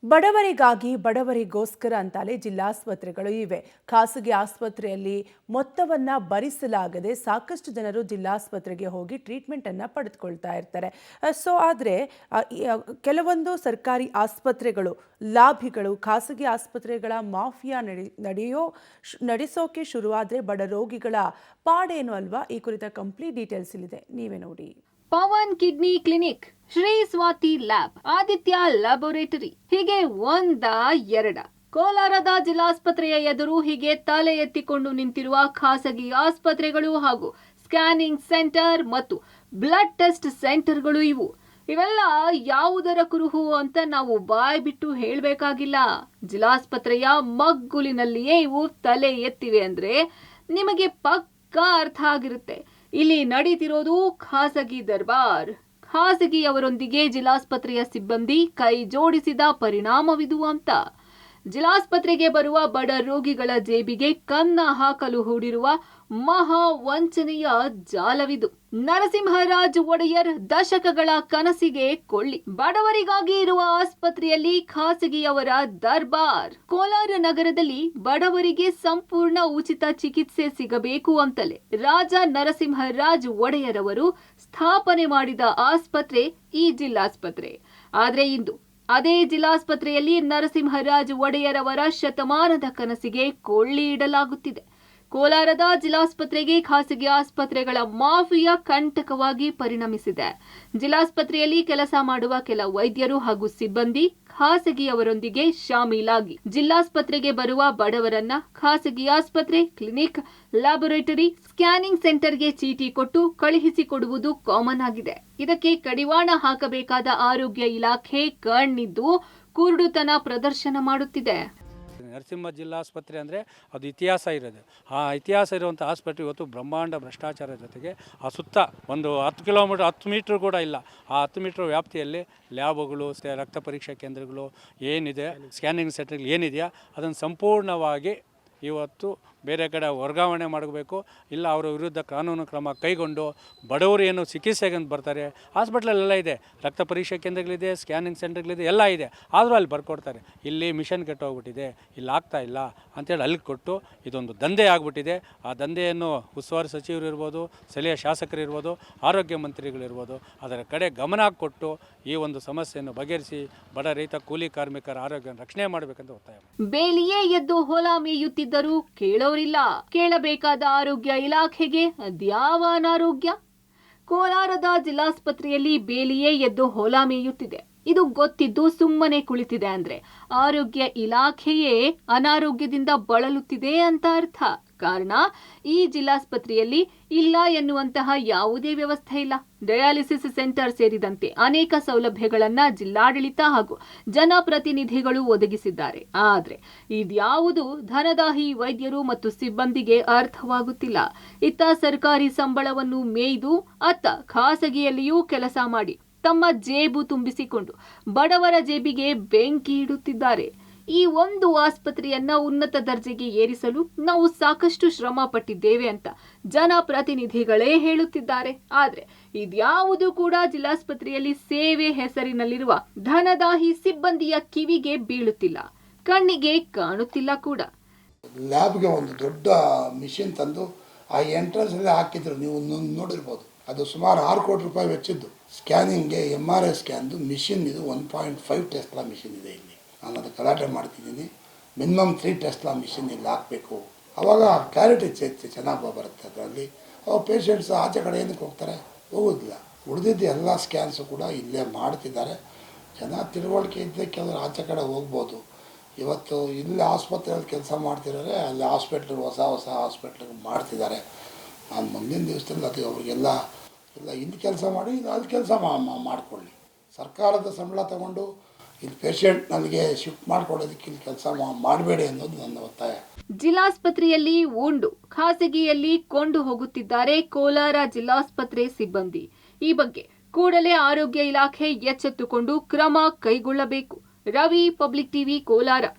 ಬಡವರಿಗಾಗಿ ಬಡವರಿಗೋಸ್ಕರ ಅಂತಲೇ ಜಿಲ್ಲಾಸ್ಪತ್ರೆಗಳು ಇವೆ. ಖಾಸಗಿ ಆಸ್ಪತ್ರೆಯಲ್ಲಿ ಮೊತ್ತವನ್ನ ಭರಿಸಲಾಗದೆ ಸಾಕಷ್ಟು ಜನರು ಜಿಲ್ಲಾಸ್ಪತ್ರೆಗೆ ಹೋಗಿ ಟ್ರೀಟ್ಮೆಂಟ್ ಅನ್ನ ಪಡೆದುಕೊಳ್ತಾ ಇರ್ತಾರೆ. ಆದ್ರೆ ಕೆಲವೊಂದು ಸರ್ಕಾರಿ ಆಸ್ಪತ್ರೆಗಳು ಲಾಭಿಗಳು ಖಾಸಗಿ ಆಸ್ಪತ್ರೆಗಳ ಮಾಫಿಯಾ ನಡೆಸೋಕೆ ಶುರುವಾದ್ರೆ ಬಡ ರೋಗಿಗಳ ಪಾಡೇನು ಅಲ್ವಾ? ಈ ಕುರಿತ ಕಂಪ್ಲೀಟ್ ಡೀಟೇಲ್ಸ್ ಇಲ್ಲಿದೆ, ನೀವೇ ನೋಡಿ. Pavan kidney clinic, Shri Swathi lab, Aditya laboratory, ಹೀಗೆ ಎರಡ ಕೋಲಾರದ ಜಿಲ್ಲಾಸ್ಪತ್ರೆಯ ಎದುರು ಹೀಗೆ ತಲೆ ಎತ್ತಿಕೊಂಡು ನಿಂತಿರುವ ಖಾಸಗಿ ಆಸ್ಪತ್ರೆಗಳು ಹಾಗೂ ಸ್ಕ್ಯಾನಿಂಗ್ ಸೆಂಟರ್ ಮತ್ತು ಬ್ಲಡ್ ಟೆಸ್ಟ್ ಸೆಂಟರ್ಗಳು ಇವೆಲ್ಲ ಯಾವುದರ ಕುರುಹು ಅಂತ ನಾವು ಬಾಯ್ ಬಿಟ್ಟು ಹೇಳಬೇಕಾಗಿಲ್ಲ. ಜಿಲ್ಲಾಸ್ಪತ್ರೆಯ ಮಗ್ಗುಲಿನಲ್ಲಿಯೇ ಇವು ತಲೆ ಎತ್ತಿವೆ ಅಂದ್ರೆ ನಿಮಗೆ ಪಕ್ಕಾ ಅರ್ಥ ಆಗಿರುತ್ತೆ. ಇಲ್ಲಿ ನಡೀತಿರೋದು ಖಾಸಗಿ ದರ್ಬಾರ್. ಖಾಸಗಿಯವರೊಂದಿಗೆ ಜಿಲ್ಲಾಸ್ಪತ್ರೆಯ ಸಿಬ್ಬಂದಿ ಕೈ ಜೋಡಿಸಿದ ಪರಿಣಾಮವಿದು ಅಂತ. ಜಿಲ್ಲಾಸ್ಪತ್ರೆಗೆ ಬರುವ ಬಡ ರೋಗಿಗಳ ಜೇಬಿಗೆ ಕನ್ನ ಹಾಕಲು ಹೂಡಿರುವ ಮಹಾ ವಂಚನೆಯ ಜಾಲವಿದು. ನರಸಿಂಹರಾಜ್ ಒಡೆಯರ್ ದಶಕಗಳ ಕನಸಿಗೆ ಕೊಳ್ಳಿ. ಬಡವರಿಗಾಗಿ ಇರುವ ಆಸ್ಪತ್ರೆಯಲ್ಲಿ ಖಾಸಗಿಯವರ ದರ್ಬಾರ್. ಕೋಲಾರ ನಗರದಲ್ಲಿ ಬಡವರಿಗೆ ಸಂಪೂರ್ಣ ಉಚಿತ ಚಿಕಿತ್ಸೆ ಸಿಗಬೇಕು ಅಂತಲೇ ರಾಜ ನರಸಿಂಹರಾಜ್ ಒಡೆಯರ್ ಅವರು ಸ್ಥಾಪನೆ ಮಾಡಿದ ಆಸ್ಪತ್ರೆ ಈ ಜಿಲ್ಲಾಸ್ಪತ್ರೆ. ಆದ್ರೆ ಇಂದು ಅದೇ ಜಿಲ್ಲಾಸ್ಪತ್ರೆಯಲ್ಲಿ ನರಸಿಂಹರಾಜ್ ಒಡೆಯರ್ ಅವರ ಶತಮಾನದ ಕನಸಿಗೆ ಕೊಳ್ಳಿ ಇಡಲಾಗುತ್ತಿದೆ. ಕೋಲಾರದ ಜಿಲ್ಲಾಸ್ಪತ್ರೆಗೆ ಖಾಸಗಿ ಆಸ್ಪತ್ರೆಗಳ ಮಾಫಿಯಾ ಕಂಟಕವಾಗಿ ಪರಿಣಮಿಸಿದೆ. ಜಿಲ್ಲಾಸ್ಪತ್ರೆಯಲ್ಲಿ ಕೆಲಸ ಮಾಡುವ ಕೆಲ ವೈದ್ಯರು ಹಾಗೂ ಸಿಬ್ಬಂದಿ ಖಾಸಗಿಯವರೊಂದಿಗೆ ಶಾಮೀಲಾಗಿ ಜಿಲ್ಲಾಸ್ಪತ್ರೆಗೆ ಬರುವ ಬಡವರನ್ನ ಖಾಸಗಿ ಆಸ್ಪತ್ರೆ, ಕ್ಲಿನಿಕ್, ಲ್ಯಾಬೋರೇಟರಿ, ಸ್ಕ್ಯಾನಿಂಗ್ ಸೆಂಟರ್ಗೆ ಚೀಟಿ ಕೊಟ್ಟು ಕಳುಹಿಸಿಕೊಡುವುದು ಕಾಮನ್ ಆಗಿದೆ. ಇದಕ್ಕೆ ಕಡಿವಾಣ ಹಾಕಬೇಕಾದ ಆರೋಗ್ಯ ಇಲಾಖೆ ಕಣ್ಣಿದ್ದು ಕುರುಡುತನ ಪ್ರದರ್ಶನ ಮಾಡುತ್ತಿದೆ. ನರಸಿಂಹ ಜಿಲ್ಲಾಸ್ಪತ್ರೆ ಅಂದರೆ ಅದು ಇತಿಹಾಸ ಇರೋದು. ಆ ಇತಿಹಾಸ ಇರುವಂಥ ಆಸ್ಪತ್ರೆ ಇವತ್ತು ಬ್ರಹ್ಮಾಂಡ ಭ್ರಷ್ಟಾಚಾರ ಜೊತೆಗೆ ಆ ಸುತ್ತ ಒಂದು 10 ಕಿಲೋಮೀಟರ್ 10 ಮೀಟ್ರ್ ಕೂಡ ಇಲ್ಲ. ಆ 10 ಮೀಟ್ರ್ ವ್ಯಾಪ್ತಿಯಲ್ಲಿ ಲ್ಯಾಬ್ಗಳು, ರಕ್ತ ಪರೀಕ್ಷಾ ಕೇಂದ್ರಗಳು ಏನಿದೆ, ಸ್ಕ್ಯಾನಿಂಗ್ ಸೆಂಟರ್ಗಳು ಏನಿದೆಯಾ ಅದನ್ನು ಸಂಪೂರ್ಣವಾಗಿ ಇವತ್ತು ಬೇರೆ ಕಡೆ ವರ್ಗಾವಣೆ ಮಾಡಬೇಕು. ಇಲ್ಲ ಅವರ ವಿರುದ್ಧ ಕಾನೂನು ಕ್ರಮ ಕೈಗೊಂಡು ಬಡವರು ಏನು ಚಿಕಿತ್ಸೆಗೆ ಅಂತ ಬರ್ತಾರೆ, ಹಾಸ್ಪಿಟ್ಲಲ್ಲೆಲ್ಲ ಇದೆ, ರಕ್ತ ಪರೀಕ್ಷಾ ಕೇಂದ್ರಗಳಿದೆ, ಸ್ಕ್ಯಾನಿಂಗ್ ಸೆಂಟರ್ಗಳಿದೆ, ಎಲ್ಲ ಇದೆ. ಆದರೂ ಅಲ್ಲಿ ಬರ್ಕೊಡ್ತಾರೆ. ಇಲ್ಲಿ ಮಿಷನ್ ಕೆಟ್ಟೋಗ್ಬಿಟ್ಟಿದೆ, ಇಲ್ಲಿ ಆಗ್ತಾ ಇಲ್ಲ ಅಂತೇಳಿ ಅಲ್ಲಿಗೆ ಕೊಟ್ಟು ಇದೊಂದು ದಂಧೆ ಆಗಿಬಿಟ್ಟಿದೆ. ಆ ದಂಧೆಯನ್ನು ಉಸ್ತುವಾರಿ ಸಚಿವರು ಇರ್ಬೋದು, ಸ್ಥಳೀಯ ಶಾಸಕರು ಇರ್ಬೋದು, ಆರೋಗ್ಯ ಮಂತ್ರಿಗಳಿರ್ಬೋದು, ಅದರ ಕಡೆ ಗಮನ ಕೊಟ್ಟು ಈ ಒಂದು ಸಮಸ್ಯೆಯನ್ನು ಬಗೆಹರಿಸಿ ಬಡ ರೈತ ಕೂಲಿ ಕಾರ್ಮಿಕರ ಆರೋಗ್ಯ ರಕ್ಷಣೆ ಮಾಡಬೇಕಂತ ಒತ್ತಾಯ. ಬೇಲಿಯೇ ಎದ್ದು ಹೊಲ ಮೇಯುತ್ತಿದ್ದರೂ ಕೇಳೋರಿಲ್ಲ. ಕೇಳಬೇಕಾದ ಆರೋಗ್ಯ ಇಲಾಖೆಗೆ ಅದ್ಯಾವ ಅನಾರೋಗ್ಯ? ಕೋಲಾರದ ಜಿಲ್ಲಾಸ್ಪತ್ರೆಯಲ್ಲಿ ಬೇಲಿಯೇ ಎದ್ದು ಹೊಲ ಮೇಯುತ್ತಿದೆ. ಇದು ಗೊತ್ತಿದ್ದು ಸುಮ್ಮನೆ ಕುಳಿತಿದೆ ಅಂದ್ರೆ ಆರೋಗ್ಯ ಇಲಾಖೆಯೇ ಅನಾರೋಗ್ಯದಿಂದ ಬಳಲುತ್ತಿದೆ ಅಂತ ಅರ್ಥ. ಕಾರಣ, ಈ ಜಿಲ್ಲಾಸ್ಪತ್ರೆಯಲ್ಲಿ ಇಲ್ಲ ಎನ್ನುವಂತಹ ಯಾವುದೇ ವ್ಯವಸ್ಥೆ ಇಲ್ಲ. ಡಯಾಲಿಸಿಸ್ ಸೆಂಟರ್ ಸೇರಿದಂತೆ ಅನೇಕ ಸೌಲಭ್ಯಗಳನ್ನ ಜಿಲ್ಲಾಡಳಿತ ಹಾಗೂ ಜನಪ್ರತಿನಿಧಿಗಳು ಒದಗಿಸಿದ್ದಾರೆ. ಆದ್ರೆ ಇದ್ಯಾವುದು ಧನದಾಹಿ ವೈದ್ಯರು ಮತ್ತು ಸಿಬ್ಬಂದಿಗೆ ಅರ್ಥವಾಗುತ್ತಿಲ್ಲ. ಇತ್ತ ಸರ್ಕಾರಿ ಸಂಬಳವನ್ನು ಮೇಯ್ದು ಅತ್ತ ಖಾಸಗಿಯಲ್ಲಿಯೂ ಕೆಲಸ ಮಾಡಿ ತಮ್ಮ ಜೇಬು ತುಂಬಿಸಿಕೊಂಡು ಬಡವರ ಜೇಬಿಗೆ ಬೆಂಕಿ ಇಡುತ್ತಿದ್ದಾರೆ. ಈ ಒಂದು ಆಸ್ಪತ್ರೆಯನ್ನ ಉನ್ನತ ದರ್ಜೆಗೆ ಏರಿಸಲು ನಾವು ಸಾಕಷ್ಟು ಶ್ರಮ ಪಟ್ಟಿದ್ದೇವೆ ಅಂತ ಜನಪ್ರತಿನಿಧಿಗಳೇ ಹೇಳುತ್ತಿದ್ದಾರೆ. ಆದ್ರೆ ಇದ್ಯಾವುದು ಕೂಡ ಜಿಲ್ಲಾಸ್ಪತ್ರೆಯಲ್ಲಿ ಸೇವೆ ಹೆಸರಿನಲ್ಲಿರುವ ಧನದಾಹಿ ಸಿಬ್ಬಂದಿಯ ಕಿವಿಗೆ ಬೀಳುತ್ತಿಲ್ಲ, ಕಣ್ಣಿಗೆ ಕಾಣುತ್ತಿಲ್ಲ ಕೂಡ. ಲ್ಯಾಬ್ಗೆ ಒಂದು ದೊಡ್ಡ ಮಿಷಿನ್ ತಂದು ಆ ಎಂಟ್ರೆನ್ಸ್ ಅಲ್ಲಿ ಹಾಕಿದ್ರು, ನೀವು ನೋಡಿರ್ಬೋದು. ಅದು ಸುಮಾರು 6 ಕೋಟಿ ರೂಪಾಯಿ ವೆಚ್ಚಿದ್ದು. ಸ್ಕ್ಯಾನಿಂಗ್ಗೆ MRI ಸ್ಕ್ಯಾನ್ದು ಮಿಷಿನ್ ಇದು 1.5 ಟೆಸ್ಲಾ ಮಿಷಿನ್ ಇದೆ ಇಲ್ಲಿ. ನಾನು ಅದು ಗಲಾಟೆ ಮಾಡ್ತಿದ್ದೀನಿ. ಮಿನಿಮಮ್ 3 ಟೆಸ್ಲಾ ಮಿಷಿನ್ ಇಲ್ಲಿ ಹಾಕಬೇಕು. ಆವಾಗ ಕ್ಲಾರಿಟಿ ಚೆನ್ನಾಗಿ ಬರುತ್ತೆ. ಅದರಲ್ಲಿ ಅವಾಗ ಪೇಷಂಟ್ಸ್ ಆಚೆ ಕಡೆ ಏನಕ್ಕೆ ಹೋಗ್ತಾರೆ, ಹೋಗೋದಿಲ್ಲ. ಉಳಿದಿದ್ದು ಎಲ್ಲ ಸ್ಕ್ಯಾನ್ಸು ಕೂಡ ಇಲ್ಲೇ ಮಾಡ್ತಿದ್ದಾರೆ. ಜನ ತಿಳುವಳಿಕೆ ಇದ್ದಕ್ಕೆ ಅವರು ಆಚೆ ಕಡೆ ಹೋಗ್ಬೋದು. ಇವತ್ತು ಇಲ್ಲಿ ಆಸ್ಪತ್ರೆಯಲ್ಲಿ ಕೆಲಸ ಮಾಡ್ತಿದ್ದಾರೆ, ಅಲ್ಲಿ ಹೊಸ ಹಾಸ್ಪಿಟ್ಲಿಗೆ ಮಾಡ್ತಿದ್ದಾರೆ. ನಾನು ಮುಂದಿನ ದಿವಸದಲ್ಲಿ ಅದು ಅವ್ರಿಗೆಲ್ಲ ಇಲ್ಲಿ ಕೆಲಸ ಮಾಡಿ ಅಲ್ಲಿ ಕೆಲಸ ಮಾಡಿಕೊಳ್ಳಿ. ಸರ್ಕಾರದ ಸಂಬಳ ತಗೊಂಡು ಇಲ್ಲಿ ಪೇಷಂಟ್ ನನಗೆ ಶಿಫ್ಟ್ ಮಾಡ್ಕೊಳ್ಳೋದಕ್ಕೆ ಇಲ್ಲಿ ಕೆಲಸ ಮಾಡಬೇಡಿ ಅನ್ನೋದು ನನ್ನ ಒತ್ತಾಯ. ಜಿಲ್ಲಾಸ್ಪತ್ರೆಯಲ್ಲಿ ಉಂಡು ಖಾಸಗಿಯಲ್ಲಿ ಕೊಂಡು ಹೋಗುತ್ತಿದ್ದಾರೆ ಕೋಲಾರ ಜಿಲ್ಲಾಸ್ಪತ್ರೆ ಸಿಬ್ಬಂದಿ. ಈ ಬಗ್ಗೆ ಕೂಡಲೇ ಆರೋಗ್ಯ ಇಲಾಖೆ ಎಚ್ಚೆತ್ತುಕೊಂಡು ಕ್ರಮ ಕೈಗೊಳ್ಳಬೇಕು. Ravi, public TV, Kolar.